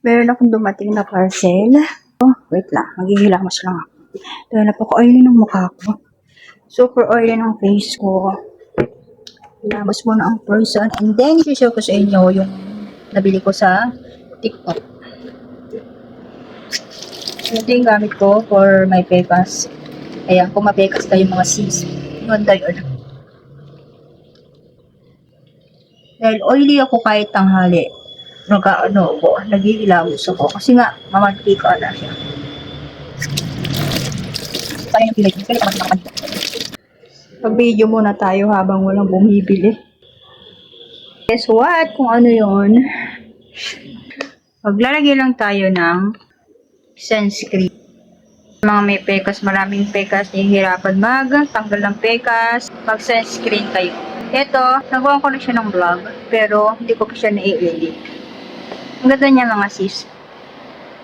Meron akong dumating na parcel. Oh, wait lang. Maghihilamos lang ako. Dahil napaka-oily ng mukha ko. Super oily ng face ko. Hilamos muna ang person. And then, i-show ko sa inyo yung nabili ko sa TikTok. Ito yung gamit ko for my pekas. Ayan, kung mapekas kayo mga sis. Ganda yun. Dahil oily ako kahit tanghali. Nagihilamos ako. Kasi nga, mamantika na siya. Sayang yung pilay. Pag-video muna tayo habang walang bumibili. Guess what? Kung ano yun? Maglalagay lang tayo ng sunscreen. Mga may pekas, maraming pekas, nahihirapan tanggal ng pekas, mag-sunscreen kayo. Ito, nagawa ko na siya ng vlog, pero hindi ko pa siya na-edit. Ang ganda niya mga sis.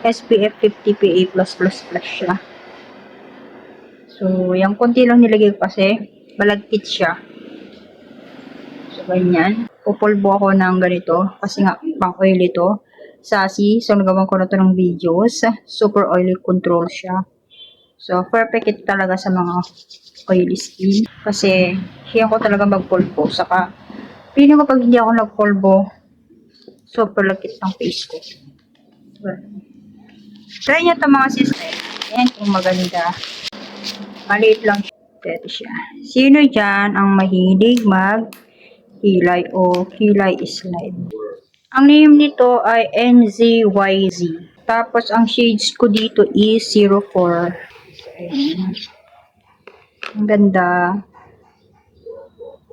SPF 50 PA+++ siya. So, yung konti lang nilagay ko kasi, balagkit siya. So, ganyan. Pupulbo ako ng ganito, kasi nga, pang oil ito. Sassy, so nagawa ko na ito ng videos. Super oily control siya. So, perfect ito talaga sa mga oily skin. Kasi, hiyan ko talaga magpulbo. Saka, piling ko pag hindi ako nagpulbo, super lagkit ng face ko. Well, try nyo ito mga sister. Ayan, kung maganda. Maliit lang siya. Pwede siya. Sino dyan ang mahilig mag-kilay o kilay slime? Ang name nito ay NZYZ. Tapos, ang shades ko dito is 04. Ayan. Ang ganda.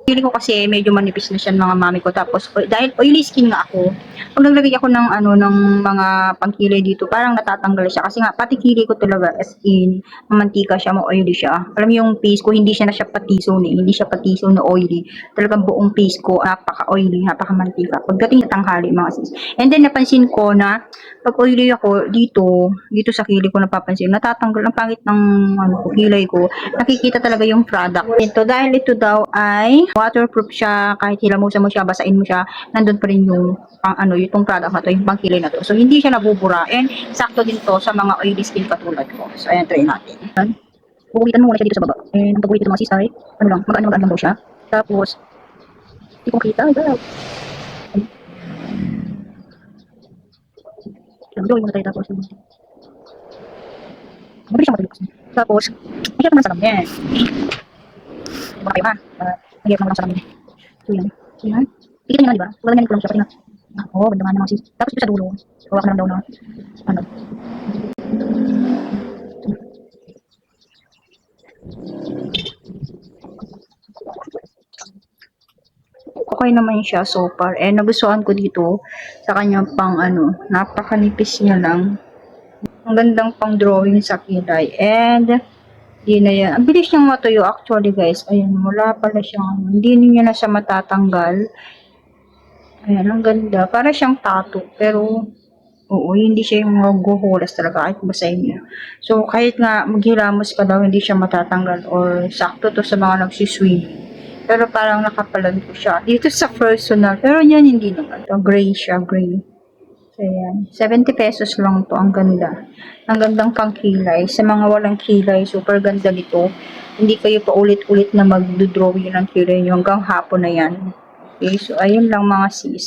Feeling ko kasi medyo manipis na siya ng mga mami ko. Tapos, dahil oily skin nga ako, pag naglagay ako ng, ng mga pangkilay dito, parang natatanggal siya. Kasi nga, pati kilay ko talaga, as in, mamantika siya, ma-oily siya. Alam mo yung face ko, hindi siya na siya patiso hindi siya patiso na oily. Talagang buong face ko, napaka-oily, napaka-mantika. Pagdating na tanghali, mga sis. And then, napansin ko na, pag oily ako, dito sa kilay ko napapansin, natatanggal ang pangit ng kilay ko. Nakikita talaga yung product. Ito, dahil ito daw ay waterproof siya, kahit hilamusan mo siya, basain mo siya, nandun pa rin yung itong product na to, yung pangkilay na to. So, hindi siya nabubura. And, sakto din to sa mga oily skin katulad ko. So, ayan, try natin. Pupulitan mo muna siya dito sa baba. And, pag pupulitan mga sisay, magaan lang daw siya. Tapos, hindi ko makita, drawing muna tayo tapos. Mabilis siya matuloy. Tapos, ay hirap naman sa lamin. Diba kayo ha? Mahirap naman sa lamin. So, yan. Yan. Tignan nyo nga, diba? Ganyan ko lang siya. Pati na. Oo, ganda nga naman sis. Tapos dito sa dulo. Gawa ko na lang daw na. Okay naman siya so far. And nagustuhan ko dito sa kanyang pang napakanipis niya lang. Ang gandang pang drawing sa kilay. And di na yan. Ang bilis niyang matuyo actually guys. Ayan, wala pala siyang hindi niya na siya matatanggal. Ayan, ang ganda. Para siyang tattoo. Pero oo, hindi siya yung maghuhulas talaga kahit basahin niya. So, kahit nga maghilamos ka daw, hindi siya matatanggal or sakto to sa mga nagsiswim. Pero parang nakapalan ko siya. Dito sa personal. Pero yan, hindi naman. So, gray siya, gray. So, yan. 70 pesos lang to. Ang ganda. Ang gandang pangkilay. Sa mga walang kilay, super ganda nito. Hindi kayo pa ulit-ulit na mag-drawing ng kilay nyo. Hanggang hapon na yan. Okay, so ayun lang mga sis.